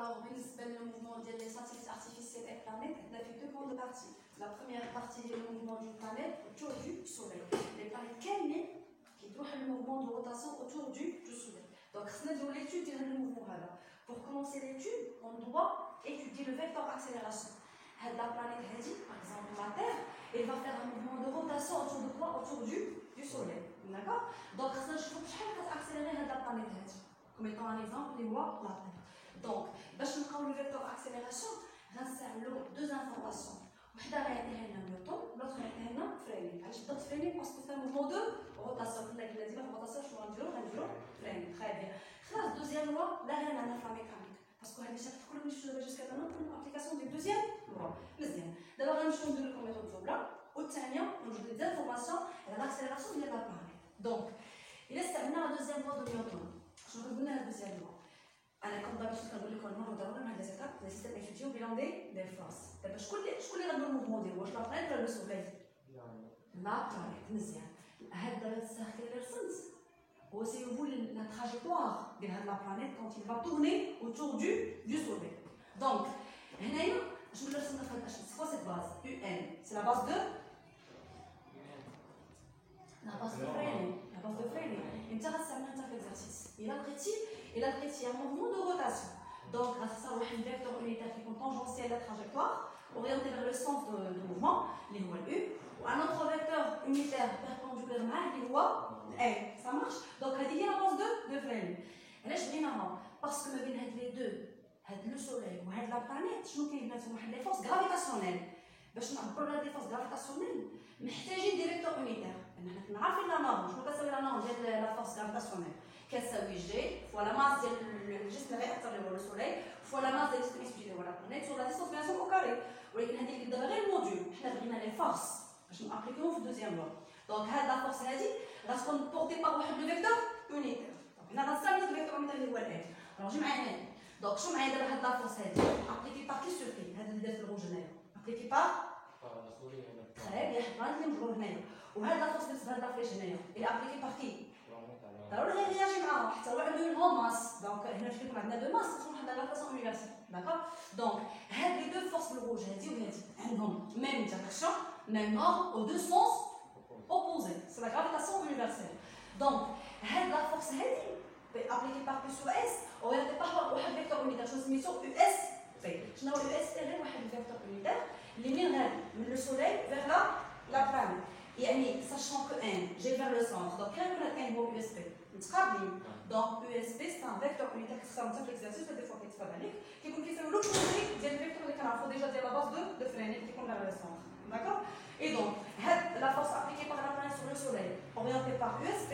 Alors, le mouvement des satellites artificiels et planètes, il a fait deux grandes parties. La première partie est le mouvement d'une planète autour du Soleil. Les planètes qui trouvent le mouvement de rotation autour du Soleil. Donc, on a l'étude de ce mouvement. Pour commencer l'étude, on doit étudier le vecteur accélération. La planète, par exemple la Terre, elle va faire un mouvement de rotation autour de quoi? Autour du Soleil. D'accord? Donc, on va accélérer la planète. Comme étant un exemple, les lois la Terre. Donc, باش نلقاو le vecteur accélération, غنستعملوا deux informations. وحده غيعطيها لنا نيوتن، l'autre غيعطيها لنا فريني. علاش بدات فريني؟ باسكو سي موفمون دو روتاسيون. قلنا كي ديما روتاسيون شنو غنديرو؟ فريني. تري بيان. خلاص دوزيام لوا لا غير عندنا في لا ميكانيك. باسكو هاد الشابتر كله اللي شفتو دابا جوسكا maintenant كله ابليكاسيون دي دوزيام لوا. مزيان. دابا غنمشيو نديرو لكم ميثود الاولى والثانيه ونجيو دي انفورماسيون على لاكسيليراسيون ديال لا بلانيت. دونك الا استعملنا لا دوزيام لوا دو نيوتن، شنو قلنا لا دوزيام لوا؟ انا كنت d'habitude كنقول لكم المره ضروري مع لي زيتاب لي سيستيم ايتوديو بيلون دي فورس. دابا شكون اللي غندير الموفمون ديالو؟ واش لا بلانيت ولا لو سوليي؟ لا بلانيت. مزيان. هاد دابا السيركل اللي رسمت هو سيقول لا تراجيكتوار ديال هاد لا بلانيت كونت il va tourner autour du soleil. دونك هنايا شنو اللي رسمنا في هاد الاشياء؟ سي كوا سيت باز؟ يو ان سي لا باز دو فريني. انت غتستعملها انت في ليكزارسيس. إلا لقيتي un mouvement de rotation. Donc, grâce à ça, on a un vecteur unitaire qui est tangentiel à la trajectoire, orienté vers le sens de mouvement, qui est U, ou un autre vecteur unitaire perpendiculaire qui est A. Ça marche? Donc, il y a la base de Freine. Et là, je viens avant, parce que les deux, le Soleil ou la planète, je nous des forces gravitationnelles. باش نعبروا على دي فورس غرافيتاسيونيل محتاجين دي فيكتور unitaire. حنا عارفين لا نورم. شنو كتساوي لا نورم ديال لا فورس غرافيتاسيونيل؟ كتساوي جي فوا لا ماس ديال الجسم اللي غيأثر اللي هو لو سوليي فوا لا ماس ديال الجسم اللي هو لا بلانيت سور لا ديستونس بيان سور او كاري. ولكن هذيك دابا غير الموديول، حنا بغينا لي فورس باش نابليكيوهم في الدوزيام لوا. دونك هاد لا فورس هادي غتكون بورتي باغ واحد لو فيكتور unitaire. دونك حنا غنستعملو الفيكتور unitaire اللي هو الان. دونك جي معايا هنا. دونك شنو معايا دابا هاد لا فورس هادي؟ ابليكي باغ كي سور كي هاد اللي داز في الروج هنايا. ابليكي باغ تري بيان. حنا غادي نجبرو هنايا. وهاد لا فورس بالنسبه لهاد لا فليش هنايا اللي ابليكي باغ كي ضروري غيرياجي معاهم حتى هو عنده اون ماس. دونك هنا فين يكون عندنا دو ماس تكون واحد لا فاسون يونيفرسال. داكوغ. دونك هاد لي دو فورس بالروج هادي وهادي عندهم ميم ديريكسيون ميم نور او دو سونس اوبوزي. سي لا غرافيتاسيون يونيفرسال. دونك هاد لا فورس هادي ابليكي باغ بي سو اس اورينتي باغ واحد فيكتور يونيتير شنو سميتو يو اس بي. شنو هو يو اس بي؟ غير واحد الفيكتور يونيتير اللي منين غادي من لو سوليي فيغ لا بلانيت. يعني sachant que n j'ai vers le centre. Donc كان يكون n هو USB متقابلين. دونك USB c'est un vecteur unitaire كتستعمل حتى في ليكزارسيس دي فوا كيتفاد عليك كيكون كيساوي لو كونتري ديال الفيكتور اللي كنعرفو ديجا ديال لا باز دو فريني اللي كيكون vers le centre. D'accord. Et donc هاد la force appliquée par la planète sur le soleil orientée par USB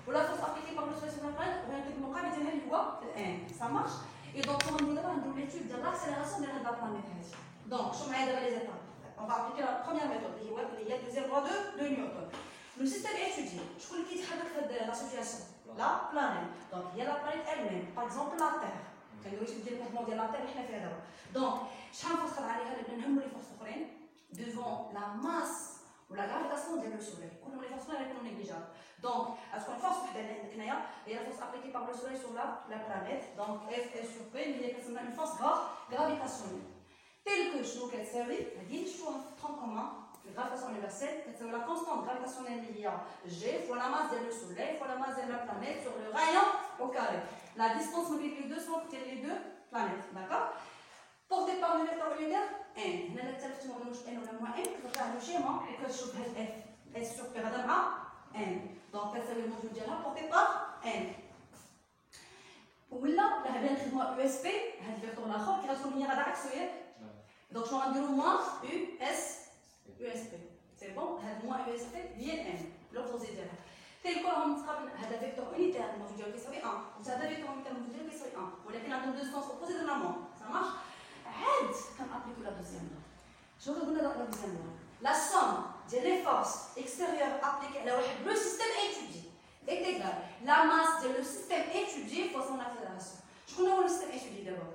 ou la force appliquée par le soleil sur la planète orientée بالمقابل ديالها اللي هو n. Ça marche. Et donc on va نديرو l'étude de l'accélération de la planète هادي. Donc شنو معايا دابا les étapes؟ On va appliquer la première méthode, qui est la deuxième loi de Newton. Le système étudié, je connais qui est la situation, la planète. Donc il y a la planète elle-même, par exemple la Terre. Quand on étudie le mouvement de la Terre, on fait là. Donc, chaque fois qu'on a les forces devant la masse ou la gravitation du Soleil. Les forces sont négligeables. Donc, est-ce qu'on force il y a la force appliquée par le Soleil sur la planète. Donc F est sur P, mais il y a une force gravitationnelle. Tel que je vous ai servi, je trouve en commun la gravitation universelle, c'est la constante gravitationnelle liée à G fois la masse du Soleil fois la masse de la planète sur le rayon au carré. La distance entre les deux sont les deux planètes, d'accord? Portée par le vecteur unitaire n. Nous avons dit n ou moins n, que faire le schéma et que je trouve f s sur p radam à n. Donc, c'est le module diagramme porté par n. ولا لا بين نخدموا يو اس بي هاد الفيكتور الاخر كي غتكون هي غادا عكسو ياك. دونك شنو غنديرو موان يو اس بي. سي بون. هاد موان يو اس بي هي ان لوبوزي ديالها. تيلكو راهم متقابلين. هذا فيكتور يونيتير الموجود ديالو كيساوي 1 وهذا فيكتور يونيتير الموجود ديالو كيساوي 1 ولكن عندهم دو سونس اوبوزي دو نورمال. سا مارش. عاد كنابليكو لا دوزيام لو. شنو كنقولنا لا دوزيام لو؟ لا سوم ديال لي فورس اكستيريور ابليكي على واحد لو سيستيم étudié est égal la masse de le système étudié fois son accélération. شكون هو السيستم étudié دابا؟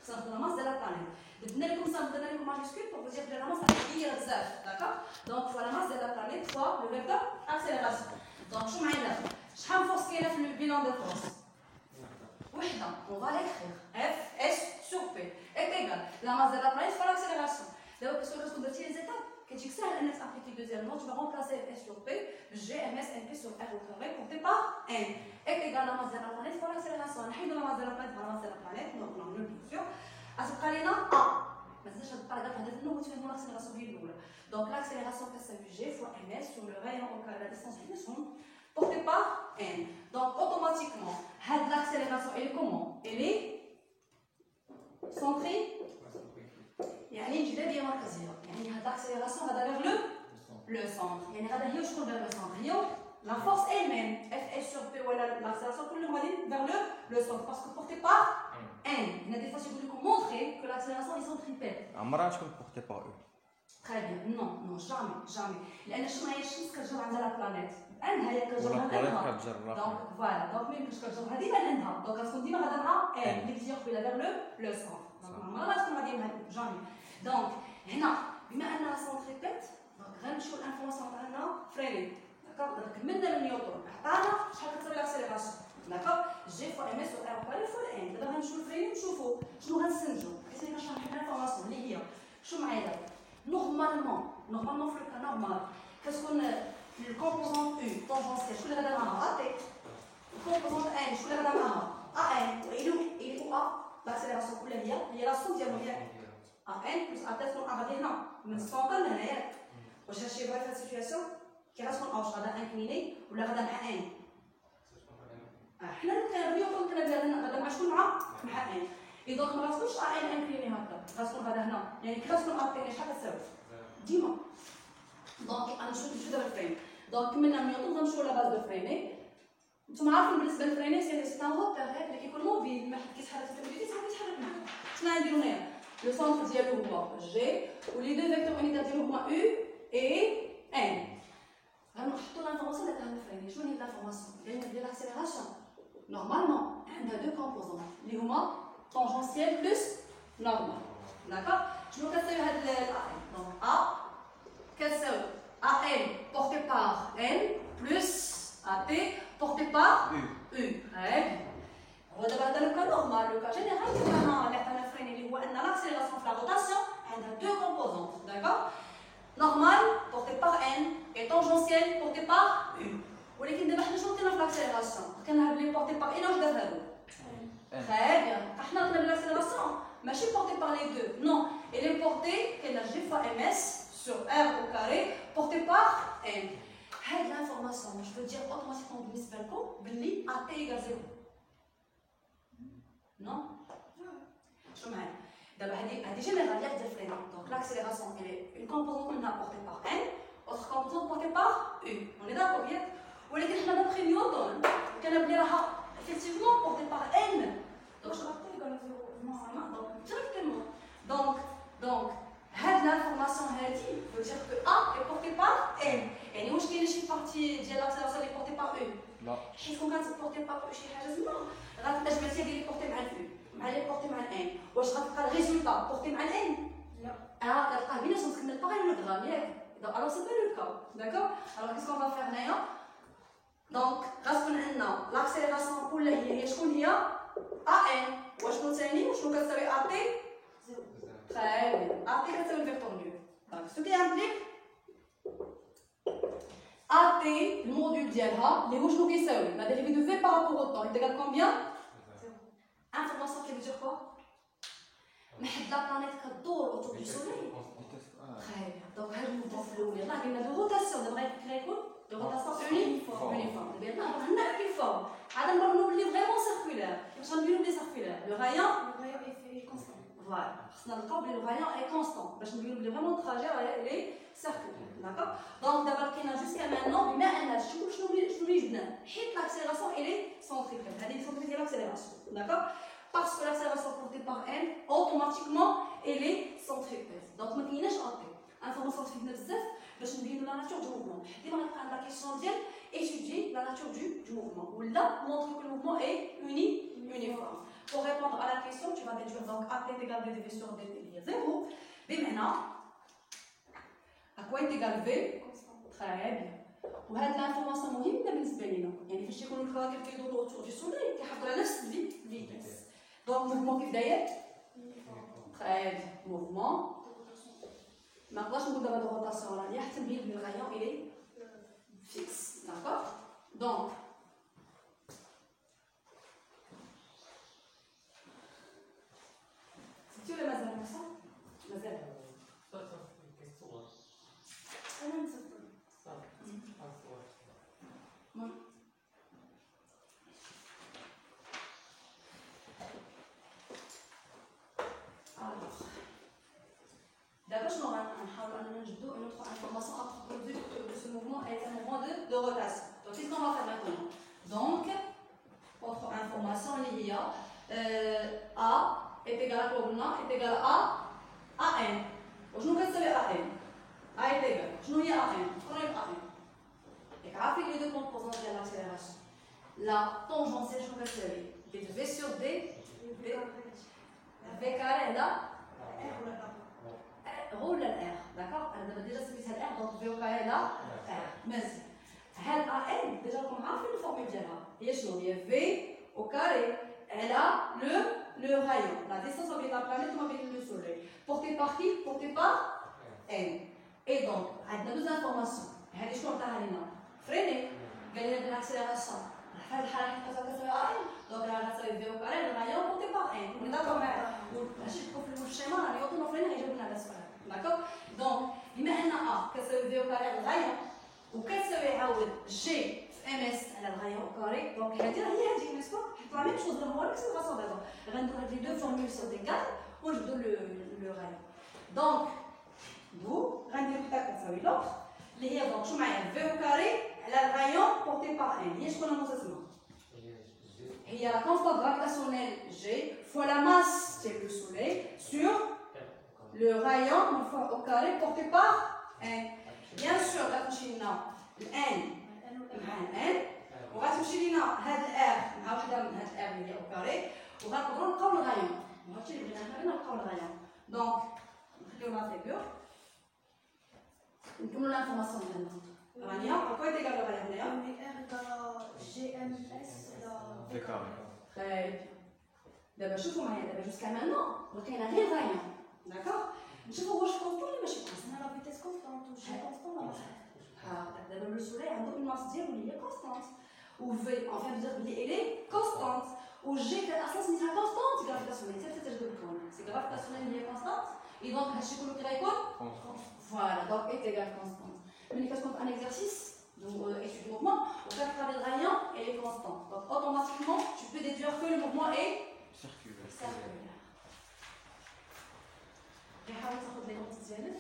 خصنا ناخذ لا ماس ديال لا بلانيت. درنا لكم صافي درنا لكم ماجيسكول بور فو دير بلي لا ماس كبيره بزاف. داكوغ. دونك فوا لا ماس ديال لا بلانيت فوا لو فيكتور accélération. دونك شنو معايا دابا؟ شحال فورس كاينه في البيلون دو فورس؟ وحده. اون فا ليكريغ اف اس سور بي. égal la masse de la planète fois l'accélération. D'abord, parce que lorsque tu as les étapes, que tu sais, ns appliqué deuxièmement, tu vas remplacer S sur P, Gms NP sur R au carré porté par N est égal à la masse de la planète fois l'accélération. On a la masse de la planète fois la masse de la planète, donc on a bien sûr. À ce cas-là, A. Mais ça, je ne parle pas de nous, tu fais l'accélération vive. Donc l'accélération passe à G fois ms sur le rayon au carré, la distance de son portée par N. Donc automatiquement, l'accélération, elle est comment? Elle est centrée. يعني الجدارية مركزية، يعني هاد l'accélération va vers le centre، يعني غادا هي شكون vers le centre؟ هي la force elle-même، F sur P ولا l'accélération كلهم غاديين vers le centre parce que porté par N. هنا des fois يقول لكم montrer que l'accélération est centripète. عمرها تكون portée par E. Très bien، non jamais. لأن شنو هي الشمس كتجر عندها لا بلانيت، عندها هي كتجرها لأنها. دونك فوالا، دونك ما يمكنش كتجرها ديما لأنها، دونك غتكون ديما غادا مع N اللي كتجي قبيله vers le centre. دونك عمرها ما تكون غادي مع jamais. دونك هنا بما انها سونتريبيت دونك غنمشيو للانفورماسيون تاعنا فريني داكوغ دابا كملنا من نيوتن عطانا شحال كتساوي لاكسيليراسيون داكوغ جي فوا ام اس او ار كاري فوا ان دابا غنمشيو للفريني ونشوفوا شنو غنستنتجوا حيت انا كنشرح لكم الانفورماسيون اللي هي شو معايا دابا نورمالمون في الكا نورمال كتكون الكومبوزون او طونجونسيال شكون اللي غادا معاها ا تي الكومبوزون ان شكون اللي غادا معاها ا ان و ا l'accélération كلها هي لا سوم ديالو هي ان بلس ا تكون غادي هنا من السونتر لهنا ياك واش هادشي بغا في هاد السيتوياسيون كي غتكون واش غادا انكليني ولا غادا مع ان حنا كنريو غادا مع شكون مع ان اي دونك ما غاتكونش ا ان انكليني هكا غتكون غادا هنا يعني كي غتكون ا تي شحال كتساوي ديما دونك غنمشيو دابا الفريم دونك كملنا من نيوتن غنمشيو لا باز دو فريمي نتوما عارفين بالنسبه للفريني سي ان روبير هكا اللي كيكون موبيل ما حد كيتحرك في الفيديو كيتحرك معاك شنو غنديرو هنايا لو سونتر ديالو هو جي ولي دو فيكتور اونيتير ديالو هما او اي ان غنحطو لانفورماسيون اللي عندنا الفريني شنو هي لانفورماسيون ديال لاكسيليراسيون نورمالمون عندها دو كومبوزون اللي هما طونجونسيال بلس نورمال داكوغ شنو كتساوي هاد دونك ا كتساوي ا ان بورتي بار ان بلس ا تي porté par U. Très bien. On va d'abord le cas normal, le cas général, qui est un frein, l'accélération de la rotation, elle a deux composantes, d'accord? Normal, porté par N, et tangentielle, porté par U. Vous voulez qu'il démarre l'accélération? Qu'elle a porté par N, je vais très bien. On a l'accélération, mais je suis portée par les deux. Non, elle est portée, qu'elle a G fois ms sur R au carré, portée par N. هاد l'information je veux dire automatiquement بالنسبه لكم باللي ا تي ايكال 0 نو شنو معايا دابا هادي جينيرال ديال الفريم دونك l'accélération elle est une composante منها portée par n autre composante portée par u on est d'accord ياك ولكن حنا دابخي نيوتن كان بلي راها effectivement portée par n donc je rappelle ايكال 0 donc directement donc هاد l'information هادي veut dire que a est portée par n يعني واش كاينه شي بارتي ديال لاكسيلاسيون اللي بورتي بار او لا حيت كون كتبورتي بار او شي حاجه زعما غتجمعتيها ديال لي بورتي مع الاو مع لي بورتي مع الان واش غتلقى الريزولتا بورتي مع الان لا كتلقى بيناتهم تكمل باغالوغرام ياك دونك الوغ سي با لو كا داكوغ الوغ كيسكو فا فير هنايا دونك غتكون عندنا لاكسيلاسيون كلها هي شكون هي ا ان وشكون ثاني وشنو كتساوي ا تي très bien ا تي كتساوي الفيكتور نيو دونك سو كي امبليك AT, le module ديالها اللي هو شنو كيساوي la dérivée de V par rapport au temps est égal combien 0 information qui veut dire quoi محد لا بلانيت كدور autour du soleil très bien donc هاد الموفمون الاولي راه قلنا دو روتاسيون دابا غيكون دو روتاسيون يونيفورم دابا عندنا يونيفورم عاد نبرنو بلي فريمون سيركولير كيفاش غنديرو بلي سيركولير لو رايون اي كونستون فوالا خصنا نلقاو بلي لو رايون اي كونستون باش نديرو بلي فريمون تراجي لي سيركولير داكوغ دونك دابا لقينا جوسكا مانون بما ان شنو اللي جبنا حيت لاكسيليراسيون ايلي سونتريفيغال هذه سونتريفيغال ديال لاكسيليراسيون داكوغ parce que l'accélération portée par n automatiquement elle est centripète donc ما كايناش اطي انفورماسيون تفيدنا بزاف باش نبينو لا ناتور دو موفمون ديما غنبقى عندنا كيسيون ديال étudier la nature du mouvement ولا montrer que le mouvement est uniforme pour répondre à la question tu vas déduire donc AT égale VdV sur dt هي 0 بمعنى à quoi est égal V très bien وهاد الانفورماسيون مهمه بالنسبه لينا يعني فاش يكونوا الكواكب كيدوروا اوتور دو سوليل كيحافظوا على نفس الفيتاس دونك الموفمون كيف داير Très bien. Mouvement. ما نقدرش نقول دابا دو روتاسيون راني حتى نبين بلي الغايون إلي فيكس. داكوغ. دونك سيتي ولا مازال نفسها؟ مازال. أنا نسيت. D'abord, je vais une autre information à propos de ce mouvement est un mouvement de rotation. Donc, qu'est-ce qu'on va faire maintenant? Donc, autre information, il y a A est égal à quoi? Est égal à AN. Je nous vais savoir AN. A est égal. Je nous dis AN. Prenons AN. Et quand on fait les deux composantes de l'accélération, la tangentielle, je nous vais savoir V sur D, V carré là. رول الار داكوغ انا دابا ديجا سميتها الار دونك في وقع هنا ار مزيان هاد ا ان ديجا راكم عارفين الفورمول ديالها هي شنو هي في او كاري على لو رايون لا ديستانس بين لا بلانيت وما بين لو سوليي بورتي بار كي بورتي بار ان اي دونك عندنا دوز انفورماسيون هادي شنو عطاها لينا فريني قال لنا بان الاكسيليراسيون في هاد الحاله حيت كتساوي ا ان دونك راه غتساوي في او كاري على الرايون بورتي بار ان كنا داكوغ معايا ماشي تكون في الشيما راه يعطينا فريني غيجاوب لنا على السؤال. D'accord? Donc, بما ان A كتساوي في كاري الغايون وكتساوي عاود جي في ام اس على الغايون كاري دونك هذه هي هذه نيسبا حيت لا ميم شوز هو الاكسلراسيون دابا غنديرو هاد لي دو فورمول سور دي كار ونجبدو لو غايون دونك دو غنديرو حتى كتساوي لوطخ اللي هي دونك شو معايا في كاري على الغايون بورتي بار ان هي شكون المسمى هي لا كونستانت غرافيتاسيونيل جي فوا لا ماس تاع لو سوليي سور le rayon au carré porté par n. Bien sûr, là, tu as le n, n. On va toucher le r, on va r au carré. On va prendre le rayon. On va tirer le rayon. Donc, on va faire pur. Comme l'information maintenant. Rania, pourquoi est égal le rayon d'ailleurs? R égale à GMS. D'accord. Très bien. D'abord, je vous jusqu'à maintenant, donc il y a un réel rayon. D'accord? نشوفوا واش كونستون ولا ماشي كونستون انا لا فيتيس كونستونت وجي كونستون دابا لو سوليي عنده اون ماس ديالو اللي هي كونستونت و في اون فيت دير بلي الي كونستونت و جي كان اصلا سميتها كونستونت غرافيتاسيونيل حتى تجبد الكون سي غرافيتاسيونيل اللي هي كونستونت اي دونك هادشي كله كي غيكون فوالا دونك اي تيغال كونستونت ملي كتكون ان اكزرسيس دو étude du mouvement ou كتقرا le rayon elle est constante donc automatiquement tu peux déduire que le mouvement est circulaire حاول تاخذ لي نوت ديالك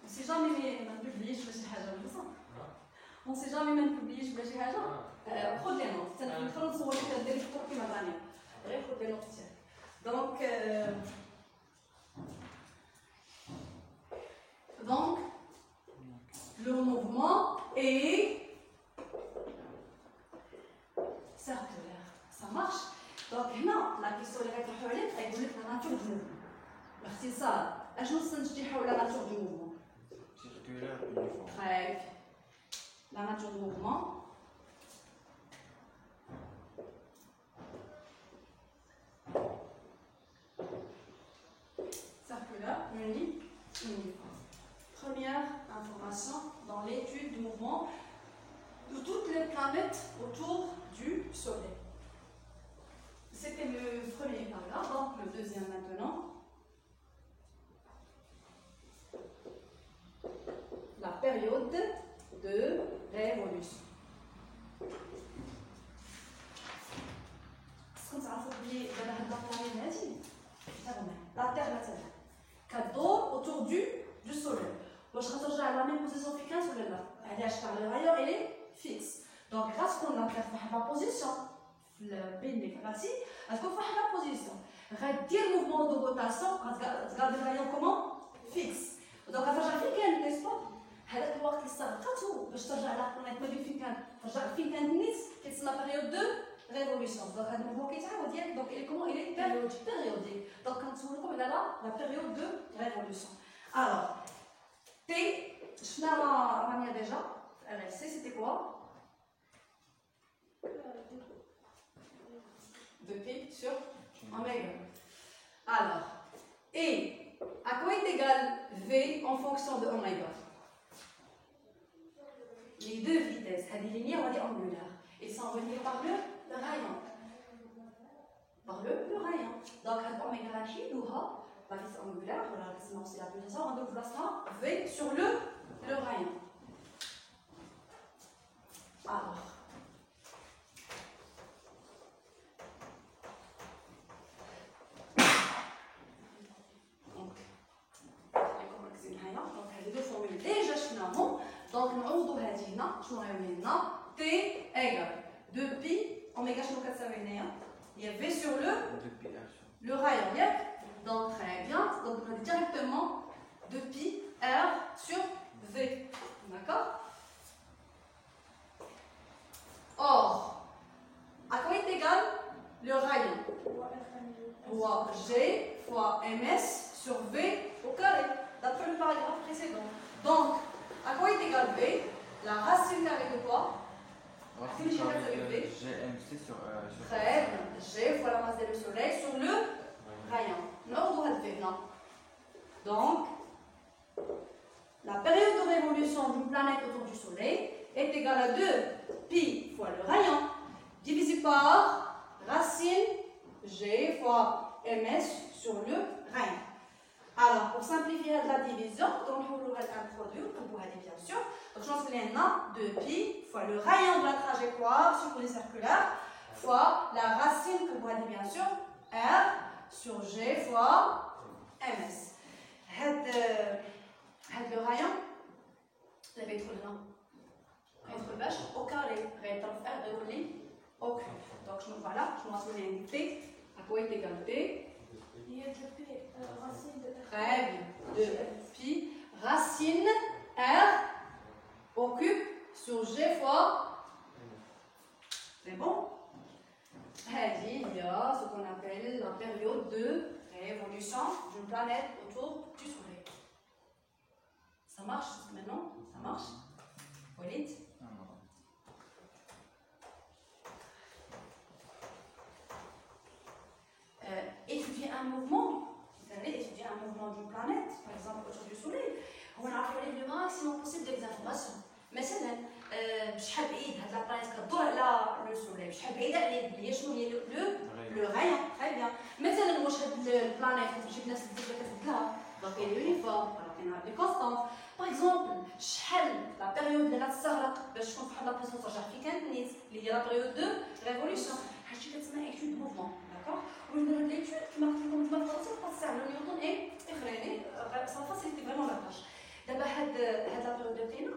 سي جامي ما نبوبليش ولا شي حاجه ولا صح اون سي جامي ما نبوبليش ولا شي حاجه خذ لي نوت تندخل نصور لك دير لك الكور كيما راني غير خذ لي نوت ديالك donc le mouvement est circulaire ça marche donc هنا la question اللي غيطرحوا عليك غيقول لك la nature du mouvement باختصار اشنو استنتجتي حول لا ناتور دو موفمون circulaire uniforme très bien la nature du mouvement circulaire uniforme première information dans l'étude du mouvement de toutes les planètes autour du soleil c'était le premier paragraphe donc le deuxième maintenant la période de révolution. La Terre maintenant, qu'adore autour du Soleil. Moi, je retourne à la même position que le Soleil. Elle est par le rayon, elle est fixe. Donc, grâce à la Terre, elle a position. Le bénéfice, elle a la position. Dire le mouvement de rotation, regarde le rayon comment? Fixe. Donc, elle va faire qu'elle n'est-ce pas? هذاك الوقت اللي استغرقته باش ترجع لابلانيت ما بين فين كانت ترجع فين كانت نيت كتسمى بيريود دو ريفولوسيون دونك هذا الموفمون كيتعاود ياك دونك الي كومون الي بيريوديك دونك كنسولكم على لا بيريود دو ريفولوسيون الوغ تي شفنا رانيا ديجا ار ال سي سيتي كوا دو بي سور اوميغا الوغ Et à quoi est égal V en fonction de oméga? Les deux vitesses, هذه linéaire ou هذه angulaire, ils sont reliés par le rayon. Par le rayon. Donc, هذه oméga غنحيدوها la vitesse angulaire, voilà, c'est la plus récente, donc voilà V sur le rayon. Alors, donc نعوضوا هذه هنا شنو غيولي لنا T égale 2 pi oméga شنو كتساوي هنايا هي V sur le rayon ياك donc très bien donc on a directement 2 pi R sur V d'accord. Or à quoi est égal le rayon? Fois G fois ms sur V au carré d'après le paragraphe précédent. Donc à quoi est égal V? La racine carrée de quoi? Racine carrée de GMC sur très bien. G fois la masse du soleil sur le rayon. Non. Donc, la période de révolution d'une planète autour du soleil est égale à 2 pi fois le rayon divisé par racine G fois ms sur le rayon. Alors, pour simplifier la division, donc on va introduire, bien sûr. Donc, je pense que l'on a 2 pi fois le rayon de la trajectoire sur le circulaire fois la racine que vous voyez bien sûr R sur G fois ms. Le rayon, il va être là. Au carré, au cube. Donc, voilà, je m'en souviens T. À quoi est égal T? Il y a 2 pi racine de R. Très bien. 2 pi racine R au cube sur G fois. C'est bon? Il y a ce qu'on appelle la période de révolution d'une planète autour du Soleil. Ça marche maintenant? Ça marche? Walid? Étudier un mouvement, vous savez, étudier un mouvement d'une planète, par exemple autour du Soleil, on a appelé le maximum possible d'informations. مثلا شحال بعيد هاد لا بلانيت كدور على لو سوليي شحال بعيده عليه هي شنو هي لو رايون تري بيان مثلا واش هاد البلانيت كتجيب ناس الدبله كتبدلها دونك هي اليونيفورم راه كاين لي كونستانت باغ اكزومبل شحال لا بيريود اللي غتستغرق باش تكون فواحد لا بيرسون ترجع في كانت نيت اللي هي لا بيريود دو ريفوليسيون هادشي كتسمى ايتود موفمون داكوغ وين هاد ليتود كما قلت لكم دابا في الرسم كتستعملوا نيوتن اي اخرين سا فاسيليتي فريمون لا تاش دابا هاد لا بيريود ديالنا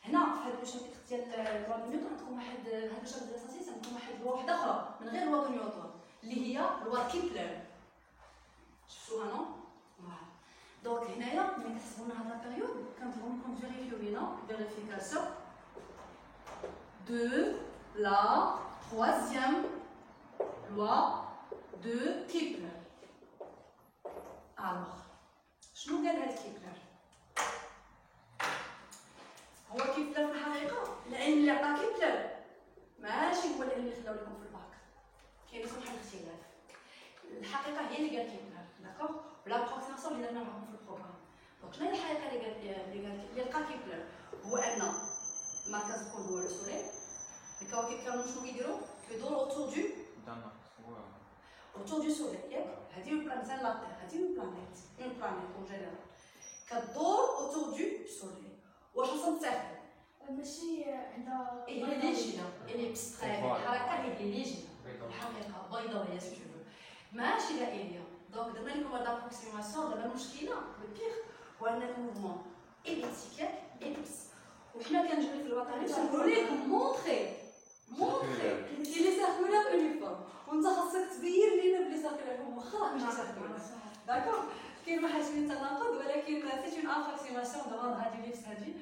هنا في هذا الشابتر ديال لوا دو نيوتن عندكم واحد هذا الشابتر ديال الاساسيس عندكم واحد لوا واحده اخرى من غير لوا دو نيوتن اللي هي لوا كيبلر شفتوها نو فوالا دونك هنايا ملي كتحسبوا لنا هاد لا بيريود كنفيريفيو هنا فيريفيكاسيون دو لا troisième loi de Kepler. Alors شنو قال هاد كيبلر؟ هو كيبلر في الحقيقه العلم اللي عطاه كيبلر ماشي هو العلم اللي خلاو لكم في الباك كاين واحد الاختلاف الحقيقه هي اللي قال كيبلر داكوغ ولا بروكسيماسيون اللي درنا معاهم في البروغرام دونك شنو هي الحقيقه اللي لقى كيبلر هو ان مركز الكون هو لو سوليل الكواكب كانوا شنو كيديروا كيدوروا اوتور دو سوليل ياك هذه البلانيت مثلا لا تير هذه البلانيت اون جينيرال كدور اوتور دو سوليل واش اصلا تسافر ماشي عندها ليجينا اليبس الحركه هي ليجينا الحقيقه بيضاويه سي تو ماشي دائريه دونك درنا لكم هاد لابروكسيماسيون دابا المشكله البيغ هو ان الموفمون اليبتيك ياك اليبس وحنا كنجري في الوطني تنقول لكم مونطري كاين لي سيركولار يونيفورم وانت خاصك تبين لينا بلي سيركولار هما واخا ماشي سيركولار داكوغ كاين واحد شويه تناقض ولكن سيت اون ابروكسيماسيون دو هادي ليبس هادي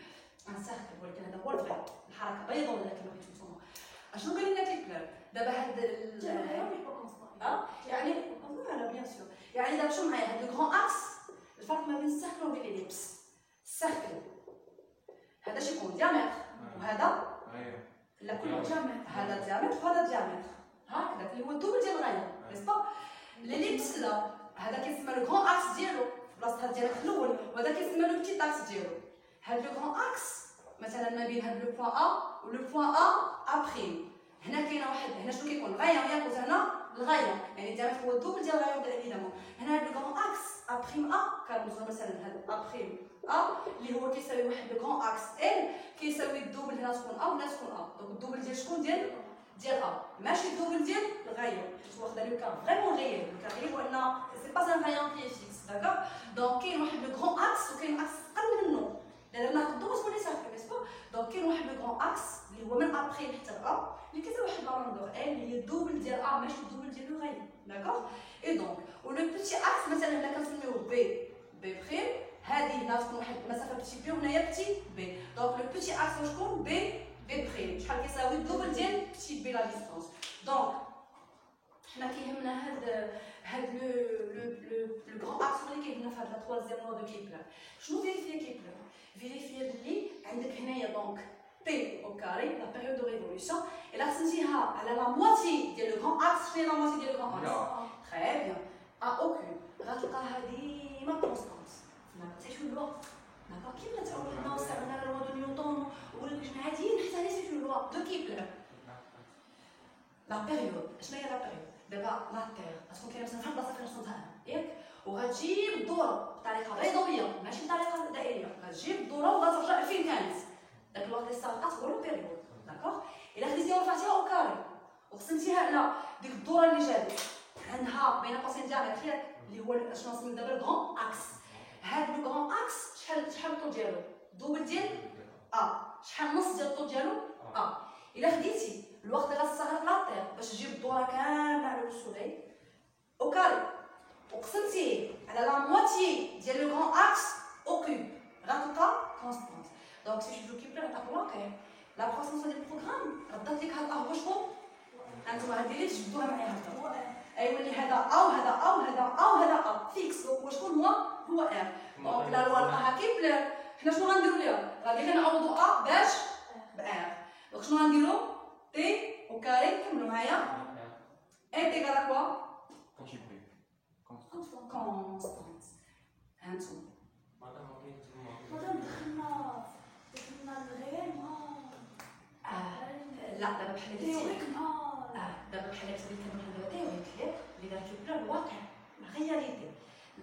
ان سيركل ولكن هذا هو الفعل الحركه بيضاء ولا كما بغيتو نتوما اشنو قال لنا كيبلر دابا هاد يعني فوالا بيان سور يعني دابا شوف معايا هاد لو غران اكس الفرق ما بين السيركل وبين اليبس السيركل هذا شي يكون ديامتر وهذا لا كل ديامتر هذا ديامتر وهذا ديامتر هكذا اللي هو الدوبل ديال الغايه نيسبا l'ellipse là, هذا كيسمى le grand axe ديالو بلاصه هاد ديالك الاول وهذا كيسمى le petit axe ديالو. هاد le grand axe مثلا ما بين هاد le point A و le point A'. هنا كاينه واحد هنا شنو كيكون الغايه ياك هنا الغايه يعني الديامتر هو الدوبل ديال الغايه بلا ايفيدامون. هنا هاد le grand axe A'. كنوصلوا مثلا هاد A' اللي هو كيساوي واحد le grand axe L كيساوي الدوبل هنا تكون A وهنا تكون A. دونك الدوبل ديال شكون ديال A ماشي الدوبل ديال الغايه حيت واخده لو كان فريمون غير لو كان غير هو ان سي با ان غايون كي فيكس داكوغ. دونك كاين واحد لو غران اكس وكاين اكس اقل منه لان ناخذ دوز ولي سافي نيسبا. دونك كاين واحد لو غران اكس اللي هو من ابري حتى ا اللي كيساوي واحد لا لونغور ال اللي هي الدوبل ديال ا ماشي الدوبل ديال الغايه داكوغ. اي دونك ولو بيتي اكس مثلا هنا كنسميوه بي بريم هذه هنا تكون واحد المسافه بيتي بي وهنايا بيتي بي. دونك لو بيتي اكس شكون بي بريم شحال كيساوي الدوبل ديال بيتي بي لا ديستونس. دونك حنا كيهمنا هاد لو غران اكس اللي كيهمنا في هاد لا تروازيام لوا دو كيبلر. شنو فيريفي كيبلر؟ فيريفي بلي عندك هنايا دونك بي او كاري لا بيريود دو ريفولوسيون الا قسمتيها على لا مواتي ديال لو غران اكس. شنو هي لا مواتي ديال لو غران اكس؟ تري بيان ا او كيو غتلقاها ديما كونستانت سي اون لوا داكوغ. كيما تعاودوا حنا وصلنا لا لوا دو نيوتن ولا كنا عاديين حتى هي سي اون لوا دو كيبلر. لا بيريود شنو هي لا بيريود؟ دابا لا تير غتكون كاينه مثلا في البلاصه فين وصلتها انا ياك وغتجيب الدوره بطريقه بيضاويه ماشي بطريقه دائريه غتجيب الدوره وغترجع فين كانت داك الوقت اللي استغرقت هو لو بيريود داكوغ. الا خديتيها ورفعتيها او كاري وقسمتيها على ديك الدوره اللي جات عندها بين قوسين ديامتر ياك اللي هو شنو نسميو دابا الغران اكس. هاد لو غران اكس شحال الطول ديالو؟ دوبل ديال شحال النص ديال الطول ديالو؟ الا خديتي الوقت اللي غتستغرق لا تير باش تجيب الدوره كامله على السولي او كاري وقسمتيه على لا مواتي ديال لو غران اكس او كوب غتلقى كونستانت. دونك سي شوفو كيبلر عطاك الواقع لا بروسونس ديال البروغرام ردات لك هاد هو شكون؟ انتم غادي اللي تجبدوها معايا هكا ايوا اللي هذا وهذا فيكس. دونك شكون هو ار. دونك لا لوا لقاها كيبلر حنا شنو غنديرو ليها؟ غادي غنعوضو باش بار. دونك شنو غنديرو؟ تي au carré, كملوا معايا est égal à quoi? Constante. هانتوما مادام دخلنا الغير لا دابا بحال تيوريك دابا بحال هكا اللي كنقول دابا تيوريك ياك اللي دار كيبلر الواقع الرياليتي.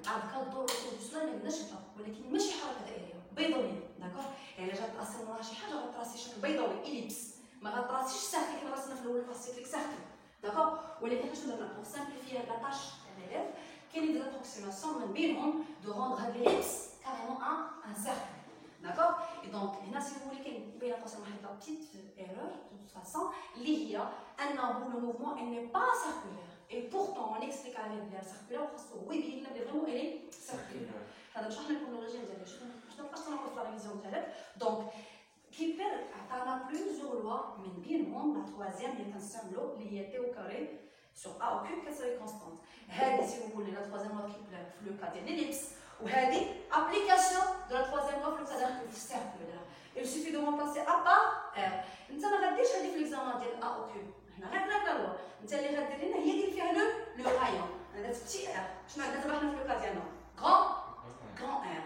هذاك الدور الوصول ما بدناش ولكن ماشي حركه دائريه بيضاويه داكوغ. يعني جات تاثر وراها شي حاجه غتراسي شكل بيضاوي اليبس ما غتراسيش ساكن كما راسنا في الاول راسيت لك ساكن داكوغ. ولكن شنو درنا بور سامبليفي هاد لاطاش تاع ليليف كاينين دي زابروكسيماسيون من بينهم دو روندر هاد ليبس كاريمون ان سيركل داكوغ. اي دونك هنا سي فولي كاين بين قوسين واحد لا بتيت ايرور دو توت فاسون اللي هي انه لو موفمون ان ني با سيركولير اي بورتون اون اكسبليك عليه بلي سيركولير خاصو هو يبين لنا بلي فريمون الي سيركولير. هذا باش حنا نكونوا لوجين ديالها شنو بقاش نعرفوا في لا ريفيزيون ديالك. دونك كيبلر عطانا بلوزيور لوا من بينهم لا تروازيام اللي كنستعملو اللي هي تي او كاري سور ا او كوب كتساوي كونستانت. هادي سي فو لا تروازيام لوا كيبلر في لو كا ديال ليليبس وهادي ابليكاسيون دو لا تروازيام لوا في لو كا ديال السيركل. il suffit de remplacer a par r. انت ما غاديش هادي في ليكزامان ديال ا او كوب حنا غير لا لوا انت اللي غادير لنا هي اللي فيها لو رايون هذا بتي ار. شنو عندنا دابا حنا في لو كا ديالنا غران ار.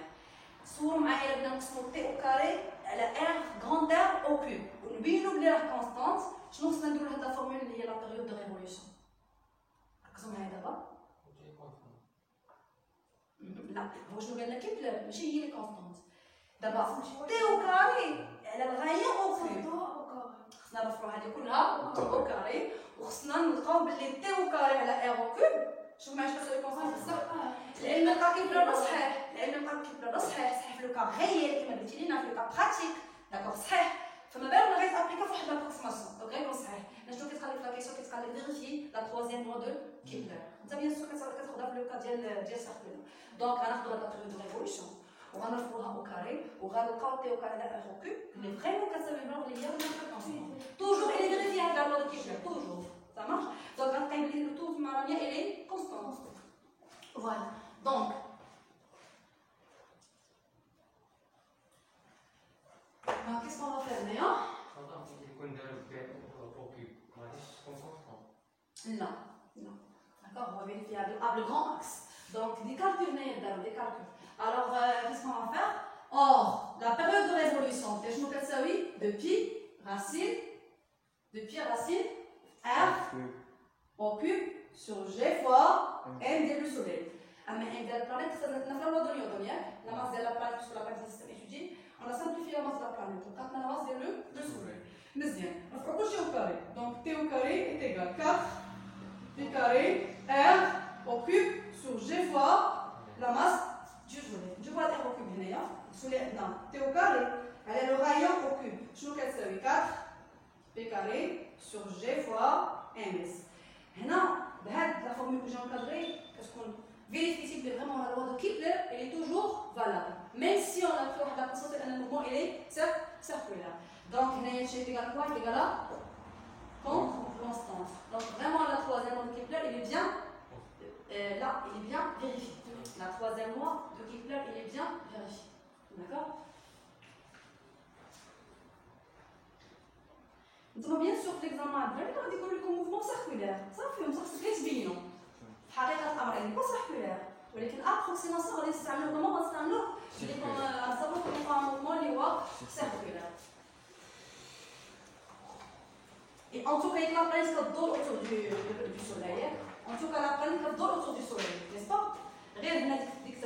صوروا معايا بدنا نقسموا تي او كاري على ار غراند ار او كوب ونبينوا بلي راه كونستانت. شنو خصنا نديرو لهاد لا فورمول اللي هي لا بيريود دو ريفولوسيون؟ ركزوا معايا دابا. لا هو شنو قال لنا كيبلر ماشي هي اللي كونستانت. دابا تي او كاري على الغايه او كوب خصنا نرفعوا هذه كلها او كاري وخصنا نلقاو بلي تي او كاري على ار او كوب. شوف معايا شنو كتساوي كونستانت بصح العلم لقى كيبلر صحيح. العلم لقى كيبلر صحيح في لو كا غير كما قلتي لينا في لو كا براتيك داكوغ صحيح. فما بالنا غير ابليكا في واحد لابروكسيماسيون دونك غير صحيح. شنو كتخلي في لا كيسيون كتخلي فيريفي لا تروازيام لوا دو كيبلر. انت بيان سور كتاخذها في لو كا ديال سيركل. دونك غناخذوا هاد لا بيريود دو ريفولوسيون وغنرفعوها او كاري وغنلقاو تي او كاري على ار او كوب اللي فريمون كتساوي النور اللي هي كونستانت. توجور الي فيريفي هاد لا لوا دو كيبلر توجور ça marche. دونك غتلقاي بلي لو طول مع رانيا الي كونستانت. فوالا دونك qu'est-ce qu'on va faire maintenant? Non, non. D'accord, on va vérifier avec le grand axe. Donc, des calculs, des calculs. Alors, qu'est-ce qu'on va faire? Or, la période de révolution, depuis racine, R au cube sur G fois M de le soleil. Mais M de la planète, c'est la loi de Newton. La masse de la planète, puisque la planète est un système étudié, on a simplifié la masse de la planète. Donc, quand on a la masse de le soleil. Mais bien, on va faire au carré. Donc, T au carré est égal à 4 P carré R au cube sur G fois la masse du soleil. Je vois R au cube, non, T au carré, elle est le rayon au cube. Je vais faire 4 P carré sur G fois MS. Maintenant, la formule que j'ai encadrée, parce qu'on vérifie que vraiment la loi de Kepler, elle est toujours valable. Même si on a fait la constante d'un mouvement, elle est circulaire. Donc, H est égal à quoi? Il est égal à constante. Donc, vraiment, la troisième loi de Kepler, elle est bien, là, il est bien vérifié. La troisième loi de Kepler, elle est bien vérifiée. D'accord? Donc, bien sûr, l'examen de on dit que le mouvement circulaire. Ça fait c'est très bien. حقيقة الأمر يعني pas circulaire. ولكن approximation غادي نستعملو vraiment غنستعملوه اللي غنستعملو في الموفمون اللي هو circulaire. Et en tout cas, la planète كتدور autour du soleil. En tout cas, la planète كتدور autour du soleil, n'est-ce pas? غير هنا ديك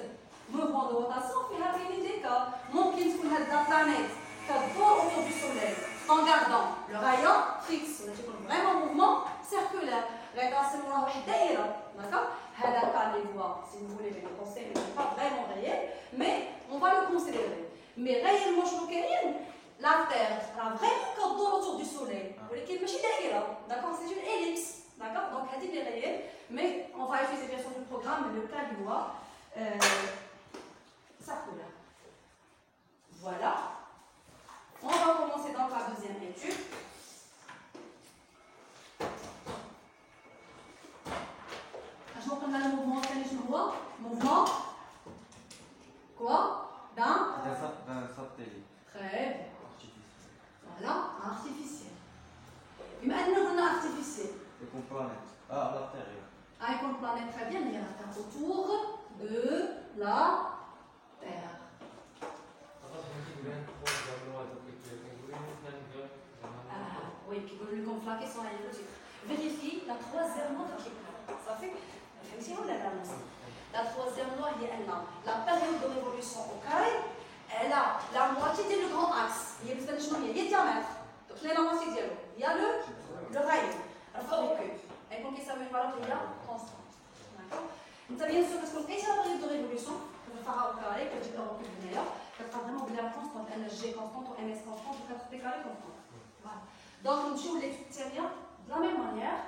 mouvement de rotation فيها كاينين دي كا ممكن تكون هاد la planète كتدور autour du soleil en gardant le rayon fixe. On a vraiment mouvement circulaire. Regardez-moi une daïra, d'accord? هذا cas les voies, si vous voulez, les conseils ne sont pas vraiment réels, mais on va le considérer. Mais réellement, je vous la Terre a vraiment qu'elle autour du Soleil. Vous voyez qu'il est daïra, d'accord? C'est une ellipse, d'accord? Donc, elle est réelle, mais on va utiliser bien sûr le programme, le cas du voie circulaire. Voilà. On va commencer donc la deuxième étude. On a le mouvement, mouvement quoi? D'un satellite. Très bien. Voilà, artificiel. Et maintenant, on a artificiel. Et qu'on planète. À l'intérieur. Ah, une planète, très bien, il y a la Terre autour de la Terre. Oui, qui veut lui conflaquer son aérotique. Vérifie la troisième loi de Kepler. Ça fait. La troisième loi, la période de révolution au carré, elle a la moitié du grand axe. Il y a le diamètre. Donc, il y a la moitié diamètre. Il y a le rayon. Alors, ok. Et donc, ça veut dire qu'il y a constante. D'accord? Donc, bien sûr, parce qu'on fait la période de révolution, que je ferai au carré, que je vais au cube d'ailleurs, que sera vraiment de la constante, NG constante ou MS constante ou 4P carré constante. Voilà. Donc, nous, l'étude sérieuse, de la même manière,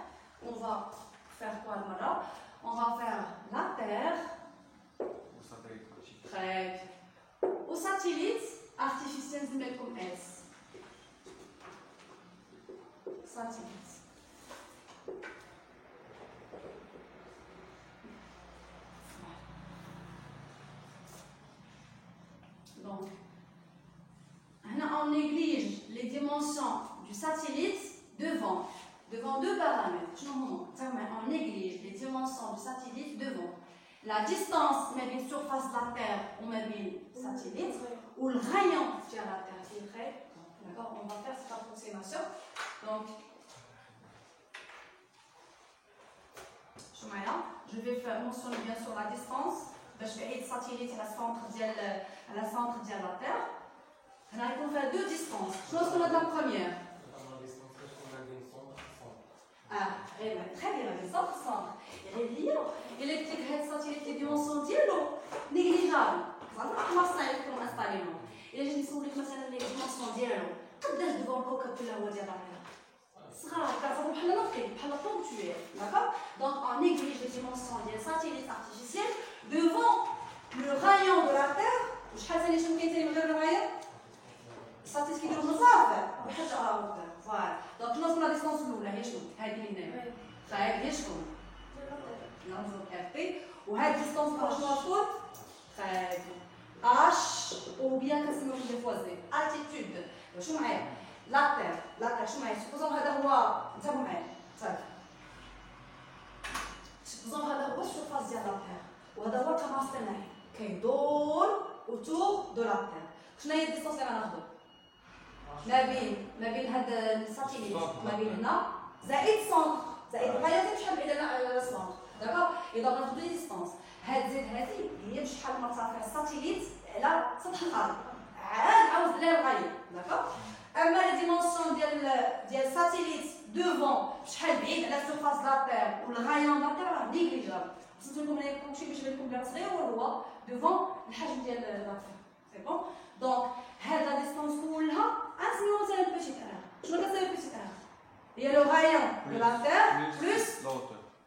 on va faire quoi là? On va faire la Terre. Au satellite artificiel. Très bien. Au satellite artificiel, je mets comme S. Satellite. Donc, on néglige les dimensions du satellite devant deux paramètres. On néglige les dimensions du satellite devant la distance mais une surface de la Terre ou même le satellite ou le rayon de la Terre. D'accord? On va faire cette approximation. Donc, je vais faire mentionner bien sûr la distance. Je vais être satellite à la centre de la Terre. On va faire deux distances. Je pense qu'on a de la première. Ah, très bien, la distance centre. Électrique, satellite, les dimensions négligeables. On va installer. Et les dimensions dialogues. قداش devant le coq كل هو ديال العقل صغار كنفهموا بحال نقي بحال بونكتوير d'accord donc on néglige les dimensions ديال satellite artificiel devant le rayon de la Terre وشحال ثاني شنو كاين من غير الرايون satellite كيديروا مسافه بحال جرى فوالا دونك شنو لا ديستانس الاولى هي شنو هذه اللي هنا طيب هي شنو نرمزوا ب وهاد الديستانس شنو غتكون طيب H ou bien كنسميوه دي فوا زي altitude شو معايا لا تير شو معايا سبوزون هذا هو انتبهوا معايا صافي سوزون هذا هو السورفاس ديال لابتير وهذا هو الكاماس تاعنا كيدور اوتور دو لابتير. شنو هي الديستونس اللي غناخدو ما بين هاد الساتيليت ما بين هنا زائد سونتر زائد الغايه شحال بعيده على السونتر داكوغ. اذا غناخدو لي ديستونس هاد زد هادي هي بشحال مرتفع الساتيليت على سطح الارض عاود لها الغايه داكوغ. اما لي ديمونسيون ديال الساتيليت دوفون شحال بعيد على السورفاس لابتير والغايون لابتير راه نيغليجابل. خصني نقول لكم شي باش يبان لكم بلي صغير وهو دوفون الحجم ديال لابتير سي بون. دونك هاد لا ديستونس كلها نسميوها مثلا بيتيت ار. شنو كتساوي بيتيت ار؟ هي لو غايون دو لابتير بلس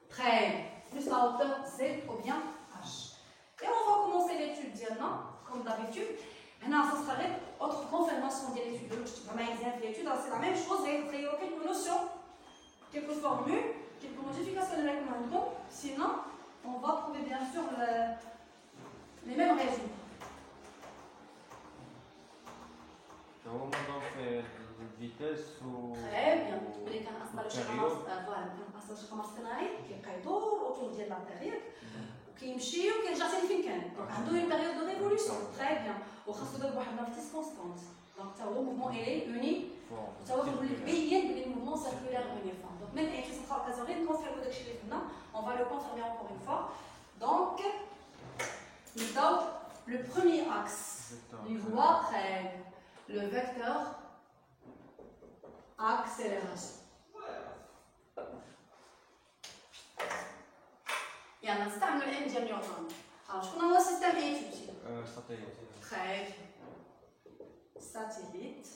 très plus la hauteur Z ou bien H. Et on va commencer l'étude diana comme d'habitude. Maintenant, ça sera une autre confirmation de l'étude. L'étude, c'est la même chose, il y a quelques notions, quelques formules, quelques modifications de la commande. Sinon, on va trouver bien sûr les mêmes résultats. On va faire vitesse ou. Très bien. اللي كنأصل شي خمس فوالا كنأصل شي خمس سيناريو كيبقى يدور اوتور ديال لابتيريك وكيمشي وكيرجع حتى فين كان. دونك عنده اون بيريود دو ريفولوسيون تري بيان وخاصو داك واحد لافيتيس كونستانت. دونك حتى هو موفمون الي يوني حتى هو كيقول لك بين بلي موفمون سيركولير يونيفورم. دونك ميم اي كي صرا اوكازيون غير نكونفيرمو داكشي اللي قلنا اون فا لو كونفيرمي انكور اون فوا. دونك نبداو لو بروميير اكس اللي هو لو فيكتور accélération. يعني نستعمل العلم ديال نيوتن. شكون هو السيستم ايتوتي؟ ساتيليت. تري بيان. ساتيليت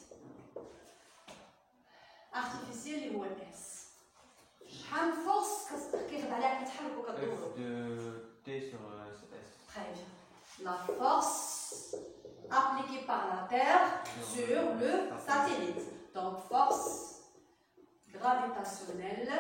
ارتيفيسيال اللي هو الاس. شحال فورس كيخدم عليها كتحرك وكدور؟ F de T sur S. Très bien. La force appliquée par la Terre sur le satellite. Donc, force gravitationnelle